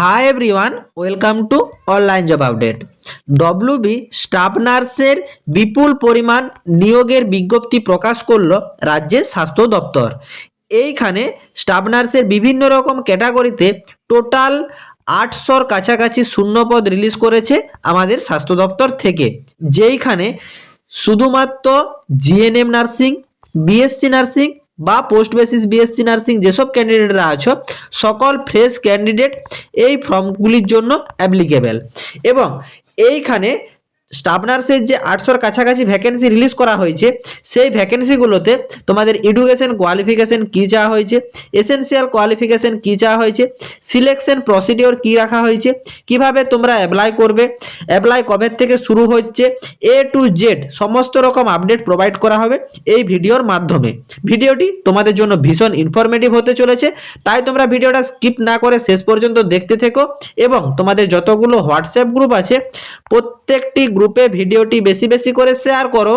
Hi everyone, welcome to online job update. WB staff নার্সের বিপুল পরিমাণ নিয়োগের বিজ্ঞপ্তি প্রকাশ করলো রাজ্যের স্বাস্থ্য দপ্তর। এইখানে স্টাফ নার্সের বিভিন্ন রকম ক্যাটাগরিতে টোটাল 800-র কাছাকাছি শূন্যপদ রিলিজ করেছে আমাদের স্বাস্থ্য দপ্তর থেকে, যেইখানে শুধুমাত্র জিএনএম নার্সিং, বিএসসি নার্সিং বা পোস্ট বেসিস বিএসসি নার্সিং যেসব ক্যান্ডিডেটরা আছো, সকল ফ্রেশ ক্যান্ডিডেট এই ফর্মগুলির জন্য অ্যাপ্লিকেবল। এবং এইখানে স্টাফ নার্সের যে 800-র কাছাকাছি ভ্যাকেন্সি রিলিজ করা হয়েছে, সেই ভ্যাকেন্সিগুলোতে তোমাদের এডুকেশন কোয়ালিফিকেশন কী চাওয়া হয়েছে, এসেনশিয়াল কোয়ালিফিকেশন কী চাওয়া হয়েছে, সিলেকশন প্রসিডিওর কী রাখা হয়েছে, কিভাবে তোমরা অ্যাপ্লাই করবে, অ্যাপ্লাই কবে থেকে শুরু হচ্ছে, এ টু জেড সমস্ত রকম আপডেট প্রোভাইড করা হবে এই ভিডিওর মাধ্যমে। ভিডিওটি তোমাদের জন্য ভীষণ ইনফরমেটিভ হতে চলেছে, তাই তোমরা ভিডিওটা স্কিপ না করে শেষ পর্যন্ত দেখতে থেকো এবং তোমাদের যতগুলো হোয়াটসঅ্যাপ গ্রুপ আছে প্রত্যেকটি গ্রুপে ভিডিওটি বেশি বেশি করে শেয়ার করো।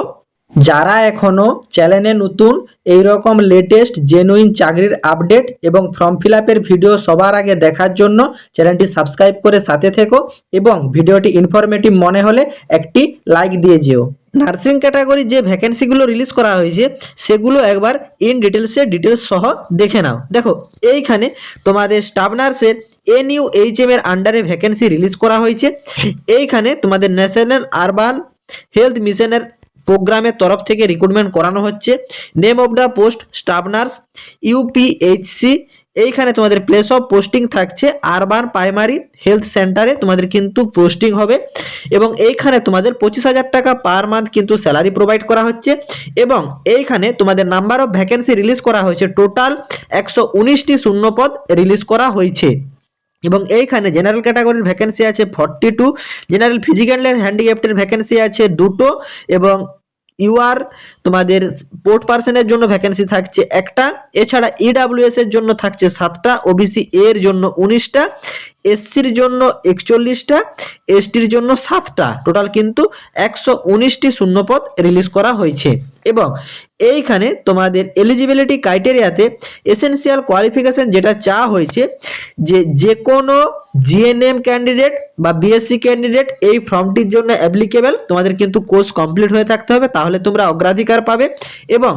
যারা এখনো চ্যানেলে নতুন, এই রকম লেটেস্ট জেনুইন চাকরির আপডেট এবং ফর্ম ফিল আপের ভিডিও সবার আগে দেখার জন্য চ্যানেলটি সাবস্ক্রাইব করে সাথে থেকো এবং ভিডিওটি ইনফরমেটিভ মনে হলে একটি লাইক দিয়ে যেও। নার্সিং ক্যাটাগরি যে ভ্যাকেন্সিগুলো রিলিজ করা হয়েছে সেগুলো একবার ইন ডিটেলস সহ দেখে নাও। দেখো, এইখানে তোমাদের স্টাফ নার্সের NUHM এর আন্ডারে ভ্যাকেন্সি রিলিজ করা হয়েছে। এইখানে তোমাদের ন্যাশনাল আরবান হেলথ মিশনের প্রোগ্রামের তরফ থেকে রিক্রুটমেন্ট করানো হচ্ছে। Name of the post staff nurse UPHC। এইখানে তোমাদের প্লেস অফ পোস্টিং থাকছে আরবান প্রাইমারি হেলথ সেন্টারে তোমাদের কিন্তু পোস্টিং হবে এবং এইখানে তোমাদের 25,000 টাকা পার মান্থ কিন্তু স্যালারি প্রোভাইড করা হচ্ছে। এবং এইখানে তোমাদের নাম্বার অফ ভ্যাকেন্সি রিলিজ করা হয়েছে, টোটাল 119টি শূন্যপদ রিলিজ করা হয়েছে। এবং এইখানে জেনারেল ক্যাটাগরির ভ্যাকেন্সি আছে 42, জেনারেল ফিজিক্যাল হ্যান্ডিক্যাপ্টের ভ্যাকেন্সি আছে 2টো এবং ইউআর তোমাদের স্পোর্ট পার্সনের জন্য ভ্যাকেন্সি থাকছে 1টা। এছাড়া EWS এর জন্য থাকছে 7টা, OBC এর জন্য 19টা, SCর জন্য 41টা, STর জন্য 7টা। টোটাল কিন্তু 119টি শূন্যপদ রিলিজ করা হয়েছে। এবং এইখানে তোমাদের এলিজিবিলিটি ক্রাইটেরিয়াতে এসেনশিয়াল কোয়ালিফিকেশন যেটা চাওয়া হয়েছে, যে কোনো জিএনএম ক্যান্ডিডেট বা বিএসসি ক্যান্ডিডেট এই ফর্মটির জন্য অ্যাপ্লিকেবল। তোমাদের কিন্তু কোর্স কমপ্লিট হয়ে থাকতে হবে, তাহলে তোমরা অগ্রাধিকার পাবে। এবং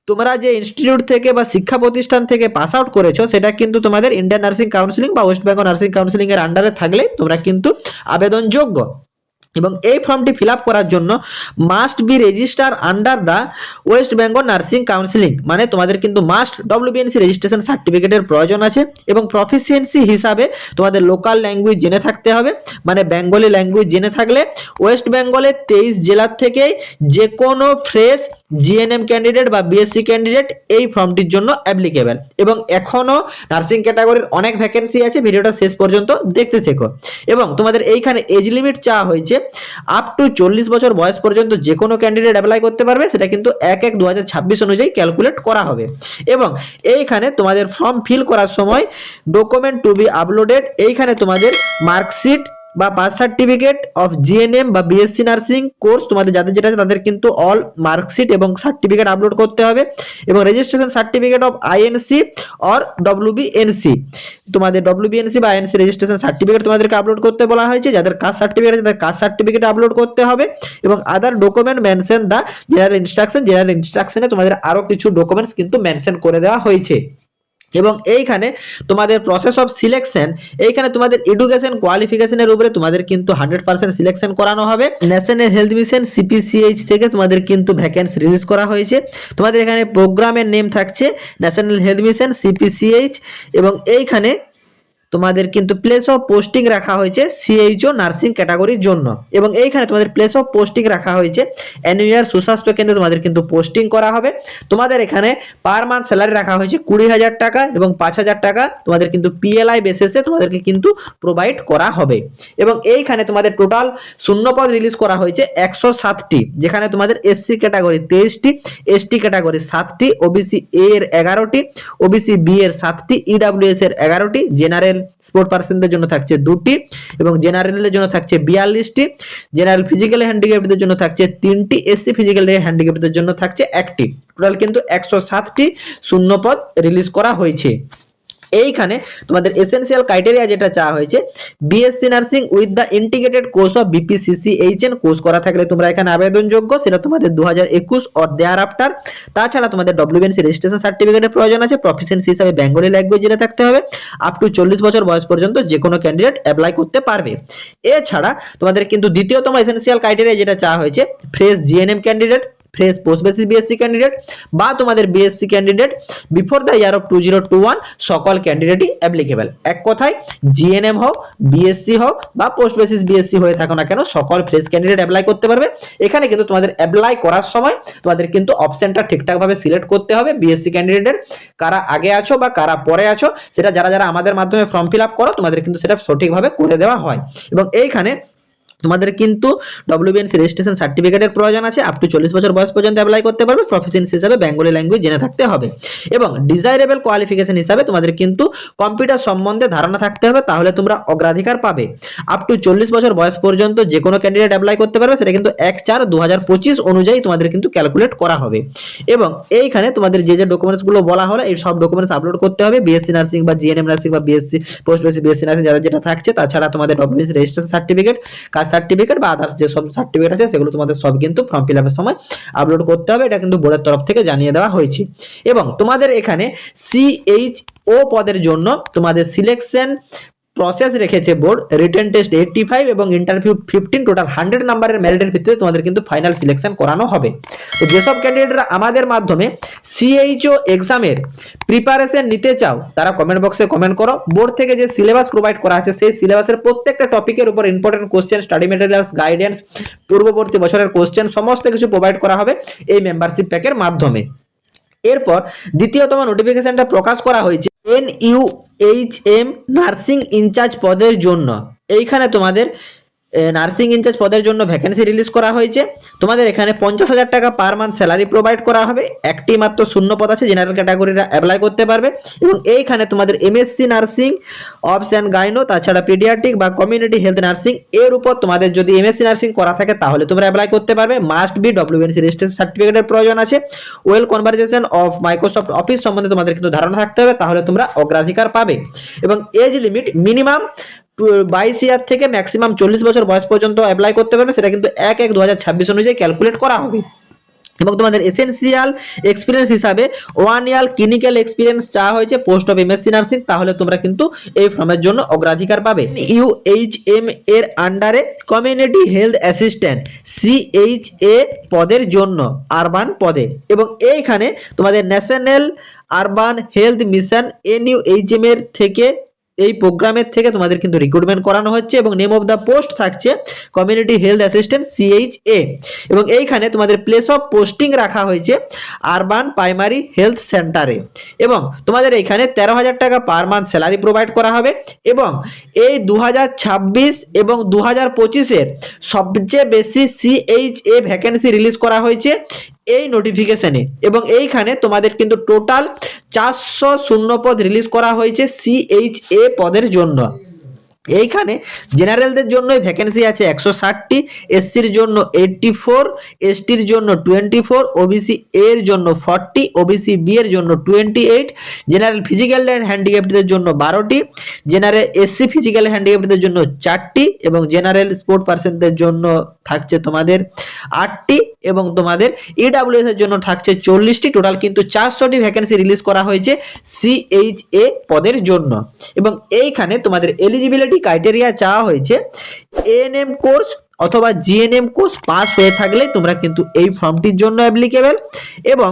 তোমরা যে ইনস্টিটিউট থেকে বা শিক্ষা প্রতিষ্ঠান থেকে পাস আউট করেছো সেটা কিন্তু তোমাদের ইন্ডিয়ান নার্সিং কাউন্সিলিং বা ওয়েস্ট বেঙ্গল নার্সিং কাউন্সিলিং এর আন্ডারে থাকলে তোমরা কিন্তু আবেদনযোগ্য। এবং এই ফর্মটি ফিল আপ করার জন্য must be register under the West Bengal nursing counselling, মানে তোমাদের কিন্তু মাস্ট WBNC রেজিস্ট্রেশন সার্টিফিকেটের প্রয়োজন আছে। এবং প্রফিসিয়েন্সি হিসাবে তোমাদের লোকাল ল্যাঙ্গুয়েজ জেনে থাকতে হবে, মানে বেঙ্গলি ল্যাঙ্গুয়েজ জেনে থাকলে ওয়েস্ট বেঙ্গলের 23 জেলার থেকে যে কোনো ফ্রেশ জিএনএম ক্যান্ডিডেট বা বিএসসি ক্যান্ডিডেট এই ফর্মটির জন্য অ্যাপ্লিকেবল। এবং এখনও নার্সিং ক্যাটাগরির অনেক ভ্যাকেন্সি আছে, ভিডিওটা শেষ পর্যন্ত দেখতে থেকো। এবং তোমাদের এইখানে এজ লিমিট চাওয়া হয়েছে আপ টু 40 বছর বয়স পর্যন্ত যে কোনো ক্যান্ডিডেট অ্যাপ্লাই করতে পারবে, সেটা কিন্তু 1/1/2026 অনুযায়ী ক্যালকুলেট করা হবে। এবং এইখানে তোমাদের ফর্ম ফিল করার সময় ডকুমেন্ট টু বি আপলোডেড, এইখানে তোমাদের মার্কশিট বা বার্থ সার্টিফিকেট অফ জিএনএম বা বিএসসি নার্সিং কোর্স তোমাদের যাদের যেটা আছে তাদের কিন্তু অল মার্কশিট এবং সার্টিফিকেট আপলোড করতে হবে। এবং registration certificate of INC or WBNC, তোমাদের WBNC বা INC রেজিস্ট্রেশন সার্টিফিকেট তোমাদেরকে আপলোড করতে বলা হয়েছে। যাদের কাস্ট সার্টিফিকেট আছে তাদের কাস্ট সার্টিফিকেট আপলোড করতে হবে। এবং other document mention the general ইনস্ট্রাকশনে তোমাদের আরও কিছু ডকুমেন্টস কিন্তু মেনশন করে দেওয়া হয়েছে। এবং এইখানে তোমাদের প্রসেস অফ সিলেকশন, এইখানে তোমাদের এডুকেশন কোয়ালিফিকেশনের উপরে তোমাদের কিন্তু 100% সিলেকশন করানো হবে। ন্যাশনাল হেলথ মিশন CPCH থেকে তোমাদের কিন্তু ভ্যাকেন্সি রিলিজ করা হয়েছে। তোমাদের এখানে প্রোগ্রামের নেম থাকছে ন্যাশনাল হেলথ মিশন CPCH। এবং এইখানে তোমাদের কিন্তু প্লেস অফ পোস্টিং রাখা হয়েছে CHO নার্সিং ক্যাটাগরির জন্য। এবং এইখানে তোমাদের প্লেস অফ পোস্টিং রাখা হয়েছে অ্যানুয়ার সুস্বাস্থ্য কেন্দ্রে তোমাদের কিন্তু পোস্টিং করা হবে। তোমাদের এখানে পার মান্থ স্যালারি রাখা হয়েছে 20,000 টাকা এবং 5,000 টাকা তোমাদের কিন্তু PLI বেসিসে তোমাদেরকে কিন্তু প্রোভাইড করা হবে। এবং এইখানে তোমাদের টোটাল শূন্যপদ রিলিজ করা হয়েছে 107টি, যেখানে তোমাদের SC ক্যাটাগরি 23টি, ST ক্যাটাগরি 7টি, OBC এর 11টি, OBC B এর 7টি, EWS এর 11টি, জেনারেল স্পোর্ট পার্সনদের জন্য থাকছে 2টি এবং জেনারেলদের জন্য থাকছে 42টি, জেনারেল ফিজিক্যাল হ্যান্ডিক্যাপদের জন্য থাকছে 3টি, SC ফিজিক্যাল হ্যান্ডিক্যাপদের জন্য থাকছে 1টি। টোটাল কিন্তু 107টি শূন্যপদ রিলিজ করা হয়েছে। এইখানে তোমাদের এসেনশিয়াল ক্রাইটেরিয়া যেটা চাওয়া হয়েছে, BSc nursing with the integrated course of BPCCHN course করা থাকলে তোমরা এখানে আবেদনযোগ্য, সেটা তোমাদের 2021 অর দেয়ার আফটার। তাছাড়া তোমাদের ডব্লিউবিএনসি রেজিস্ট্রেশন সার্টিফিকেটের প্রয়োজন আছে, প্রফিসিয়েন্সি হিসাবে বেঙ্গলি ল্যাঙ্গুয়েজ জেনে থাকতে হবে, আপ টু 40 বছর বয়স পর্যন্ত যে কোনো ক্যান্ডিডেট অ্যাপ্লাই করতে পারবে। এছাড়া তোমাদের কিন্তু দ্বিতীয়তম এসেনশিয়াল ক্রাইটেরিয়া যেটা চাওয়া হয়েছে, fresh GNM candidate, fresh post basic BSc candidate বা তোমাদের BSc candidate before the year of 2021 সকল ক্যান্ডিডেটই অ্যাপ্লিকেবল। এক কথায় জিএনএম হোক, বিএসসি হোক বা পোস্ট বেসিস বিএসসি হয়ে থাকো না কেন, সকল ফ্রেশ ক্যান্ডিডেট অ্যাপ্লাই করতে পারবে। এখানে কিন্তু তোমাদের অ্যাপ্লাই করার সময় তোমাদের কিন্তু অপশনটা ঠিকঠাকভাবে সিলেক্ট করতে হবে, বিএসসি ক্যান্ডিডেটের কারা আগে আছো বা কারা পরে আছো, সেটা যারা যারা আমাদের মাধ্যমে ফর্ম ফিল আপ করো তোমাদের কিন্তু সেটা সঠিকভাবে করে দেওয়া হয়। এবং এইখানে তোমাদের কিন্তু ডব্লিউবিএনসি রেজিস্ট্রেশন সার্টিফিকেটের প্রয়োজন আছে, আপ টু 40 বছর বয়স পর্যন্ত অ্যাপ্লাই করতে পারবে, প্রফিসিয়েন্সি হিসাবে বেঙ্গলি ল্যাঙ্গুয়েজ জেনে থাকতে হবে এবং ডিজাইরেবল কোয়ালিফিকেশন হিসাবে তোমাদের কিন্তু কম্পিউটার সম্বন্ধে ধারণা থাকতে হবে, তাহলে তোমরা অগ্রাধিকার পাবে। আপ টু 40 বছর বয়স পর্যন্ত যে কোনো ক্যান্ডিডেট অ্যাপ্লাই করতে পারবে, সেটা কিন্তু 1/4/2025 অনুযায়ী তোমাদের কিন্তু ক্যালকুলেট করা হবে। এবং এইখানে তোমাদের যে যে ডকুমেন্টসগুলো বলা হলো, এই সব ডকুমেন্টস আপলোড করতে হবে, বিএসসি নার্সিং বা জিএনএম নার্সিং বা BSc post basic BSc nursing যাদের যেটা থাকছে, তাছাড়া তোমাদের ডব্লিউবিএনসি রেজিস্ট্রেশন সার্টিফিকেট, সার্টিফিকেট বা আদার্স যে সব সার্টিফিকেট আছে সেগুলো তোমাদের সব কিন্তু ফর্ম ফিল আপের সময় আপলোড করতে হবে, এটা কিন্তু বোর্ডের তরফ থেকে জানিয়ে দেওয়া হয়েছে। এবং তোমাদের এখানে সিএইচও পদের জন্য তোমাদের সিলেকশন প্রসেস রেখেছে বোর্ড, রিটেন টেস্ট 85 এবং ইন্টারভিউ 15, টোটাল 100 নাম্বারের মেরিটের ভিত্তিতে তোমাদের কিন্তু ফাইনাল সিলেকশন করানো হবে। তো যেসব ক্যান্ডিডেটরা আমাদের মাধ্যমে সিএইচও এক্সামের প্রিপারেশন নিতে চাও তারা কমেন্ট বক্সে কমেন্ট করো। বোর্ড থেকে যে সিলেবাস প্রোভাইড করা আছে সেই সিলেবাসের প্রত্যেকটা টপিকের উপর important question, study materials, guidance, পূর্ববর্তী বছরের কোশ্চেন সমস্ত কিছু প্রোভাইড করা হবে এই মেম্বারশিপ প্যাকের মাধ্যমে। এরপর দ্বিতীয়তম নোটিফিকেশনটা প্রকাশ করা হয়েছে NUHM নার্সিং ইনচার্জ পদের জন্য। এইখানে তোমাদের নার্সিং ইনচার্জ পদের জন্য ভ্যাকেন্সি রিলিজ করা হয়েছে। তোমাদের এখানে 50,000 টাকা পার মান্থ স্যালারি প্রোভাইড করা হবে। একটি মাত্র শূন্য পদ আছে, জেনারেল ক্যাটাগরিরা অ্যাপ্লাই করতে পারবে। এবং এইখানে তোমাদের MSc nursing, obs and gynae, তাছাড়া পিডিয়াট্রিক বা কমিউনিটি হেলথ নার্সিং এর উপর তোমাদের যদি এমএসসি নার্সিং করা থাকে তাহলে তোমরা অ্যাপ্লাই করতে পারবে। মাস্ট বি ডব্লিউবিএনসি রেজিস্ট্রেশন সার্টিফিকেটের প্রয়োজন আছে। Well conversation of Microsoft office সম্বন্ধে তোমাদের কিন্তু ধারণা থাকতে হবে, তাহলে তোমরা অগ্রাধিকার পাবে। এবং এজ লিমিট মিনিমাম 22 ইয়ার থেকে ম্যাক্সিমাম 40 বছর বয়স পর্যন্ত অ্যাপ্লাই করতে পারবে, সেটা কিন্তু 1/1/2026 অনুযায়ী ক্যালকুলেট করা হবে। এবং তোমাদের এসেনশিয়াল এক্সপিরিয়েন্স হিসাবে 1 ইয়ার ক্লিনিক্যাল এক্সপিরিয়েন্স চাওয়া হয়েছে পোস্ট অফ এমএসসি নার্সিং, তাহলে তোমরা কিন্তু এই ফর্মের জন্য অগ্রাধিকার পাবে। ইউএইচএম এর আন্ডারে কমিউনিটি হেলথ অ্যাসিস্ট্যান্ট সিএইচএ পদের জন্য আরবান পদে। এবং এইখানে তোমাদের national urban health mission NUHM এর থেকে এই প্রোগ্রামের থেকে তোমাদের কিন্তু রিক্রুটমেন্ট করানো হচ্ছে এবং নেম অফ দ্য পোস্ট থাকছে কমিউনিটি হেলথ অ্যাসিস্ট্যান্ট CHA। এবং এইখানে তোমাদের প্লেস অফ পোস্টিং রাখা হয়েছে আরবান প্রাইমারি হেলথ সেন্টারে। এবং তোমাদের এখানে 13,000 টাকা পার মান্থ স্যালারি প্রোভাইড করা হবে। এবং এই 2026 এবং 2025-এর সবচেয়ে বেশি CHA ভ্যাকেন্সি রিলিজ করা হয়েছে এই নোটিফিকেশনে। এবং এইখানে তোমাদের কিন্তু টোটাল 400 শূন্যপদ রিলিজ করা হয়েছে CHA পদের জন্য। এইখানে জেনারেলদের জন্য ভ্যাকেন্সি আছে 160টি, এসসির জন্য 84, এসটির জন্য 24, ওবিসি এর জন্য 40, ওবিসি বি এর জন্য 28, জেনারেল ফিজিক্যাল অ্যান্ড হ্যান্ডিক্যাপ্টদের জন্য 12টি, জেনারেল এসসি ফিজিক্যাল হ্যান্ডিক্যাপ্টদের জন্য 4টি এবং জেনারেল স্পোর্ট পার্সনদের জন্য থাকছে তোমাদের 8টি এবং তোমাদের EWS এর জন্য থাকছে 40টি। টোটাল কিন্তু 400টি ভ্যাকেন্সি রিলিজ করা হয়েছে CHA পদের জন্য। এবং এইখানে তোমাদের এলিজিবিলিটি ক্রাইটেরিয়া চাওয়া হয়েছে ANM কোর্স অথবা GNM কোর্স পাস হয়ে থাকলে তোমরা কিন্তু এই ফর্মটির জন্য অ্যাপ্লিকেবল। এবং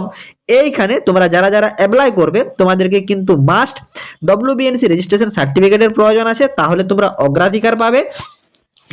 এইখানে তোমরা যারা যারা অ্যাপ্লাই করবে তোমাদেরকে কিন্তু মাস্ট WBNC রেজিস্ট্রেশন সার্টিফিকেটের প্রয়োজন আছে, তাহলে তোমরা অগ্রাধিকার পাবে।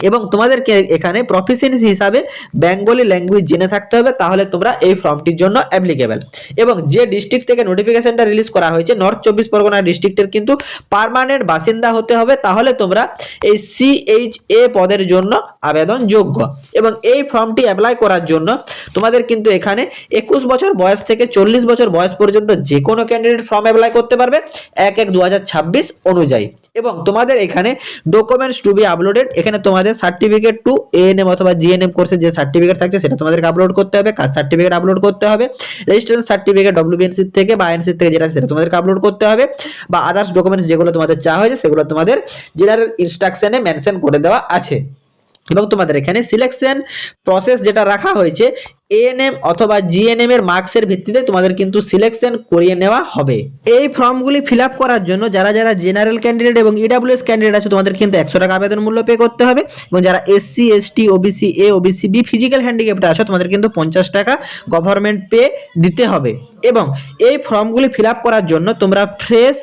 এবং তোমাদেরকে এখানে প্রফিসিয়েন্সি হিসাবে বেঙ্গলি ল্যাঙ্গুয়েজ জেনে থাকতে হবে, তাহলে তোমরা এই ফর্মটির জন্য অ্যাপ্লিকেবল। এবং যে ডিস্ট্রিক্ট থেকে নোটিফিকেশনটা রিলিজ করা হয়েছে নর্থ 24 পরগনা ডিস্ট্রিক্টের কিন্তু পার্মানেন্ট বাসিন্দা হতে হবে, তাহলে তোমরা এই CHA পদের জন্য আবেদনযোগ্য। এবং এই ফর্মটি অ্যাপ্লাই করার জন্য তোমাদের কিন্তু এখানে 21 বছর বয়স থেকে 40 বছর বয়স পর্যন্ত যে কোনো ক্যান্ডিডেট ফর্ম অ্যাপ্লাই করতে পারবে 1/1/2026 অনুযায়ী। এবং তোমাদের এখানে ডকুমেন্টস টু বি আপলোডেড, এখানে তোমাদের তোমাদের সার্টিফিকেট টু এএনএম অথবা জিএনএম কোর্সের যে সার্টিফিকেট থাকছে সেটা তোমাদেরকে আপলোড করতে হবে, কাস্ট সার্টিফিকেট আপলোড করতে হবে, রেজিস্ট্রেশন সার্টিফিকেট ডব্লিউবিএনসি থেকে বা আইএনসি থেকে যেটা সেটা তোমাদেরকে আপলোড করতে হবে, বা আদার্স ডকুমেন্টস যেগুলো তোমাদের চাওয়া হয়েছে সেগুলো তোমাদের জেনারেল ইনস্ট্রাকশনে মেনশন করে দেওয়া আছে। এবং তোমাদের এখানে সিলেকশন প্রসেস যেটা রাখা হয়েছে এএনএম অথবা জিএনএম এর মার্কসের ভিত্তিতে তোমাদের কিন্তু সিলেকশন করিয়ে নেওয়া হবে। এই ফর্মগুলি ফিল আপ করার জন্য যারা যারা জেনারেল ক্যান্ডিডেট এবং ইডাব্লিউএস ক্যান্ডিডেট আছে তোমাদের কিন্তু 100 টাকা আবেদন মূল্য পে করতে হবে, এবং যারা SC ST OBC A OBC B physical handicapped আছো তোমাদের কিন্তু 50 টাকা গভর্নমেন্ট পে দিতে হবে। এবং এই ফর্মগুলি ফিল আপ করার জন্য তোমরা fresh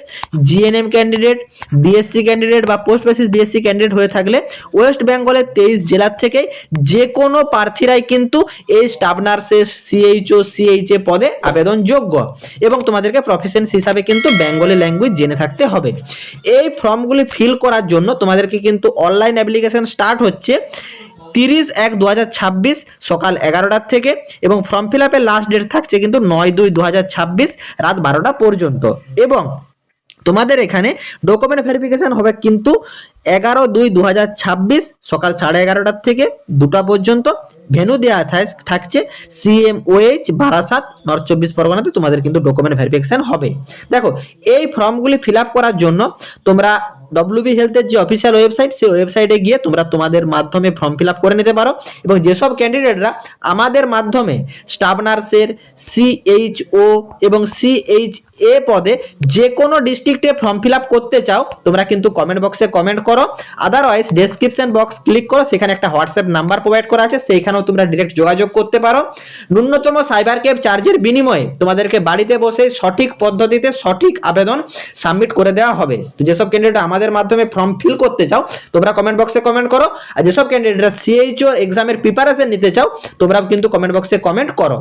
GNM candidate, BSc candidate বা পোস্ট বেসিস বিএসসি ক্যান্ডিডেট হয়ে থাকলে ওয়েস্ট বেঙ্গলের 23 জেলার থেকেই যে কোনো প্রার্থীরাই কিন্তু এই স্টাফ নার্সের সিএইচও সিএইচএ পদে আবেদন যোগ্য, এবং তোমাদেরকে প্রফেশনস হিসাবে কিন্তু বেঙ্গলি ল্যাঙ্গুয়েজ জেনে থাকতে হবে। এই ফর্মগুলি ফিল করার জন্য তোমাদেরকে কিন্তু অনলাইন অ্যাপ্লিকেশন স্টার্ট হচ্ছে 30/1/2026 সকাল 11টার থেকে, এবং ফর্ম ফিল আপের লাস্ট ডেট থাকছে কিন্তু 9/2/2026 রাত 12টা পর্যন্ত। এবং তোমাদের এখানে ডকুমেন্ট ভেরিফিকেশন হবে কিন্তু 11/2/2026 সকাল 11:30টার থেকে 2টা পর্যন্ত। ভেন্যু দেওয়া থাকছে CMOH বারাসাত, নর্থ 24 পরগনাতে তোমাদের কিন্তু ডকুমেন্ট ভেরিফিকেশন হবে। দেখো, এই ফর্মগুলি ফিল আপ করার জন্য তোমরা ডব্লিউবি হেলথের যে অফিসিয়াল ওয়েবসাইট সেই ওয়েবসাইটে গিয়ে তোমরা তোমাদের মাধ্যমে ফর্ম ফিল আপ করে নিতে পারো। এবং যেসব ক্যান্ডিডেটরা আমাদের মাধ্যমে স্টাফ নার্সের CHO এবং CHA পদে যে কোনো ডিস্ট্রিক্টে ফর্ম ফিল আপ করতে চাও তোমরা কিন্তু কমেন্ট বক্সে কমেন্ট করো, আদারওয়াইজ ডেসক্রিপশন বক্স ক্লিক করো, সেখানে একটা হোয়াটসঅ্যাপ নাম্বার প্রোভাইড করা আছে, সেইখানেও তোমরা ডিরেক্ট যোগাযোগ করতে পারো। ন্যূনতম সাইবার ক্যাব চার্জের বিনিময়ে তোমাদেরকে বাড়িতে বসে সঠিক পদ্ধতিতে সঠিক আবেদন সাবমিট করে দেওয়া হবে। তো যেসব ক্যান্ডিডেট আমাদের মাধ্যমে ফর্ম ফিল করতে চাও তোমরা কমেন্ট বক্সে কমেন্ট করো, আর যেসব ক্যান্ডিডেটরা CHO এক্সামের প্রিপারেশন নিতে চাও তোমরা কিন্তু কমেন্ট বক্সে কমেন্ট করো।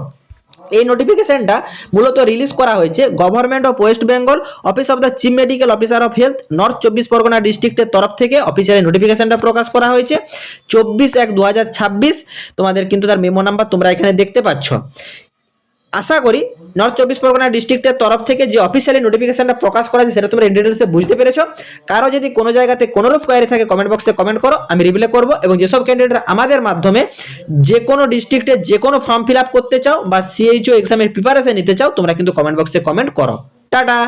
এই নোটিফিকেশনটা মূলত রিলিজ করা হয়েছে government of West Bengal office of the chief medical officer of health north 24 Pargana ডিস্ট্রিক্টের তরফ থেকে অফিসিয়ালি নোটিফিকেশনটা প্রকাশ করা হয়েছে 24/1/2026। তোমাদের কিন্তু তার মেমো নাম্বার তোমরা এখানে দেখতে পাচ্ছ। আশা করি নর্থ 24 পরগনা ডিস্ট্রিক্টের তরফ থেকে যে অফিসিয়ালি নোটিফিকেশনটা প্রকাশ করা আছে সেটা তোমরা ইন ডিটেইলসে বুঝতে পেরেছো। কারো যদি কোনো জায়গাতে কোনোরূপ কোয়ারি থাকে কমেন্ট বক্সে কমেন্ট করো, আমি রিপ্লাই করব। এবং যেসব ক্যান্ডিডেটরা আমাদের মাধ্যমে যে কোনো ডিস্ট্রিক্টে যে কোনো ফর্ম ফিল আপ করতে চাও বা CHO এক্সামের প্রিপারেশন নিতে চাও তোমরা কিন্তু কমেন্ট বক্সে কমেন্ট করো। টাটা।